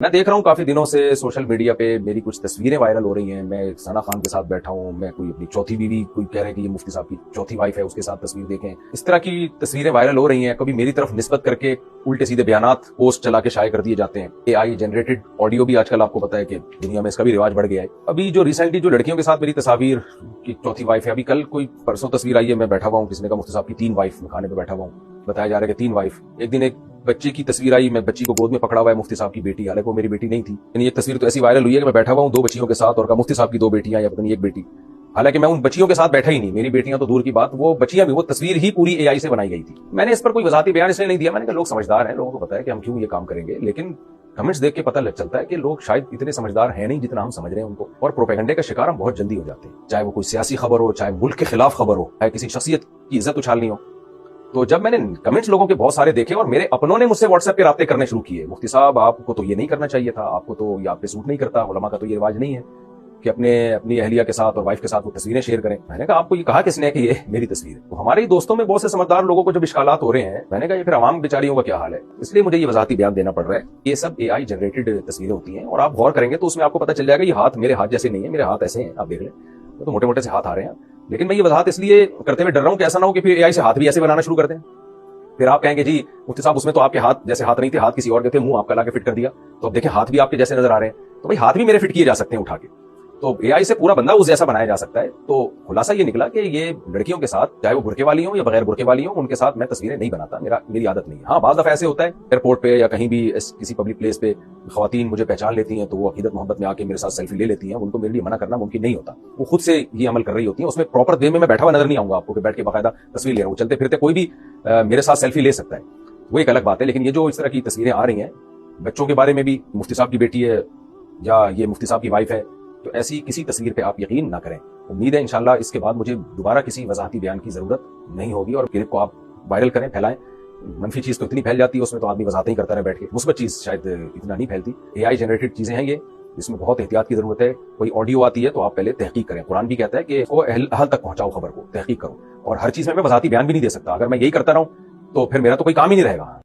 मैं देख रहा हूँ काफी दिनों से सोशल मीडिया पे मेरी कुछ तस्वीरें वायरल हो रही हैं। मैं सना खान के साथ बैठा हूँ, मैं कोई अपनी चौथी बीवी, कोई कह रहे हैं कि ये मुफ्ती साहब की चौथी वाइफ है, उसके साथ तस्वीर देखें। इस तरह की तस्वीरें वायरल हो रही हैं। कभी मेरी तरफ निस्बत करके उल्टे सीधे बयानात पोस्ट चला के शाये कर दिए जाते हैं। एआई जनरेटेड ऑडियो भी आजकल आपको पता है कि दुनिया में इसका भी रिवाज बढ़ गया है। अभी जो रिसेंटली जो लड़कियों के साथ मेरी तस्वीर की चौथी वाइफ है, अभी कल कोई परसों तस्वीर आई है, मैं बैठा हुआ हूँ, किसी ने कहा मुफ्ती साहब की 3 वाइफ, खाने पे बैठा हुआ हूँ, बताया जा रहा है कि 3 वाइफ। एक दिन एक बच्चे की तस्वीर आई, मैं बच्ची को गोद में पकड़ा हुआ है, मुफ्ती साहब की बेटी, हालांकि वो मेरी बेटी नहीं थी। यानी एक तस्वीर तो ऐसी वायरल हुई है कि मैं बैठा हुआ हूँ 2 बच्चियों के साथ और कहा मुफ्ती साहब की 2 बेटियां या पता नहीं 1 बेटी, हालांकि मैं उन बच्चियों के साथ बैठा ही नहीं। मेरी बेटियां तो दूर की बात, वो बच्चियां भी, वो तस्वीर ही पूरी एआई से बनाई गई थी। मैंने इस पर कोई वजाहती बयान इसलिए नहीं दिया, मैंने कहा लोग समझदार हैं, लोगों को पता है कि हम क्यों ये काम करेंगे, लेकिन कमेंट्स देख के पता लग चलता है कि लोग शायद इतने समझदार हैं नहीं जितना हम समझ रहे हैं उनको, और प्रोपेगेंडे का शिकार हम बहुत जल्दी हो जाते हैं। चाहे वो कोई सियासी खबर हो, चाहे मुल्क के खिलाफ खबर हो, चाहे किसी शख्सियत की इज्जत उछालनी हो। तो जब मैंने कमेंट्स लोगों के बहुत सारे देखे और मेरे अपनों ने मुझसे व्हाट्सएप पे राब्ते करने शुरू किए, मुफ्ती साहब आपको तो ये नहीं करना चाहिए था, आपको तो ये आप पे सूट नहीं करता, उलमा का तो ये रिवाज नहीं है कि अपनी अहलिया के साथ और वाइफ के साथ वो तस्वीरें शेयर करें। मैंने कहा आपको ये कहा किसने कि ये मेरी तस्वीर है? तो हमारे ही दोस्तों में बहुत से समझदार लोगों को जब इश्कालात हो रहे हैं, मैंने कहा ये फिर आवाम बेचारियों का क्या हाल है? इसलिए मुझे ये वजाहती बयान देना पड़ रहा है। ये सब एआई जनरेटेड तस्वीरें होती हैं और आप गौर करेंगे तो उसमें आपको पता चल जाएगा ये हाथ मेरे हाथ जैसे नहीं है, मेरे हाथ ऐसे हैं, आप देख लें तो मोटे मोटे से हाथ आ रहे हैं। लेकिन मैं ये वजाहत इसलिए करते हुए डर रहा हूं कि ऐसा ना हो कि फिर एआई से हाथ भी ऐसे बनाना शुरू कर दें, फिर आप कहेंगे जी मुफ्ती साहब उसमें तो आपके हाथ जैसे हाथ नहीं थे, हाथ किसी और के थे, मुंह आपका लाके फिट कर दिया, तो अब देखें हाथ भी आपके जैसे नजर आ रहे हैं। तो भाई हाथ भी मेरे फिट किए जा सकते हैं उठा के, तो एआई से पूरा बंदा उस जैसा बनाया जा सकता है। तो खुलासा ये निकला कि ये लड़कियों के साथ, चाहे वो बुरके वाली हो या बगैर बुरके वाली हो, उनके साथ मैं तस्वीरें नहीं बनाता, मेरी आदत नहीं है। हाँ, बाज़ दफा ऐसे होता है एयरपोर्ट पे या कहीं भी किसी पब्लिक प्लेस पे ख्वातीन मुझे पहचान लेती हैं तो वो अकीदत मोहब्बत में आके मेरे साथ सेल्फी ले लेती हैं। उनको मेरे लिए मना करना मुमकिन नहीं होता, वो खुद से ये अमल कर रही होती है। उसमें प्रॉपर वे में मैं बैठा हुआ नजर नहीं आऊंगा आपको कि बैठ के बाकायदा तस्वीर ले रहा हूँ। चलते फिरते कोई भी मेरे साथ सेल्फी ले सकता है, वो एक अलग बात है। लेकिन ये जो इस तरह की तस्वीरें आ रही हैं बच्चों के बारे में भी, मुफ्ती साहब की बेटी है या ये मुफ्ती साहब की वाइफ है, तो ऐसी किसी तस्वीर पे आप यकीन ना करें। उम्मीद है इंशाल्लाह इसके बाद मुझे दोबारा किसी वजाहती बयान की जरूरत नहीं होगी और क्लिप को आप वायरल करें, फैलाएं। मनफी चीज तो इतनी फैल जाती है, उसमें तो आदमी वजाहतें ही करता रहे बैठ के, मुस्बत चीज शायद इतना नहीं फैलती। एआई जनरेटेड चीजें हैं ये, इसमें बहुत एहतियात की जरूरत है। कोई ऑडियो आती है तो आप पहले तहकीक करें। कुरान भी कहता है कि इसको अहल तक पहुंचाओ, खबर को तहकीक करो। और हर चीज में मैं वजाहती बयान भी नहीं दे सकता। अगर मैं यही करता रहूं तो फिर मेरा तो कोई काम ही नहीं रहेगा।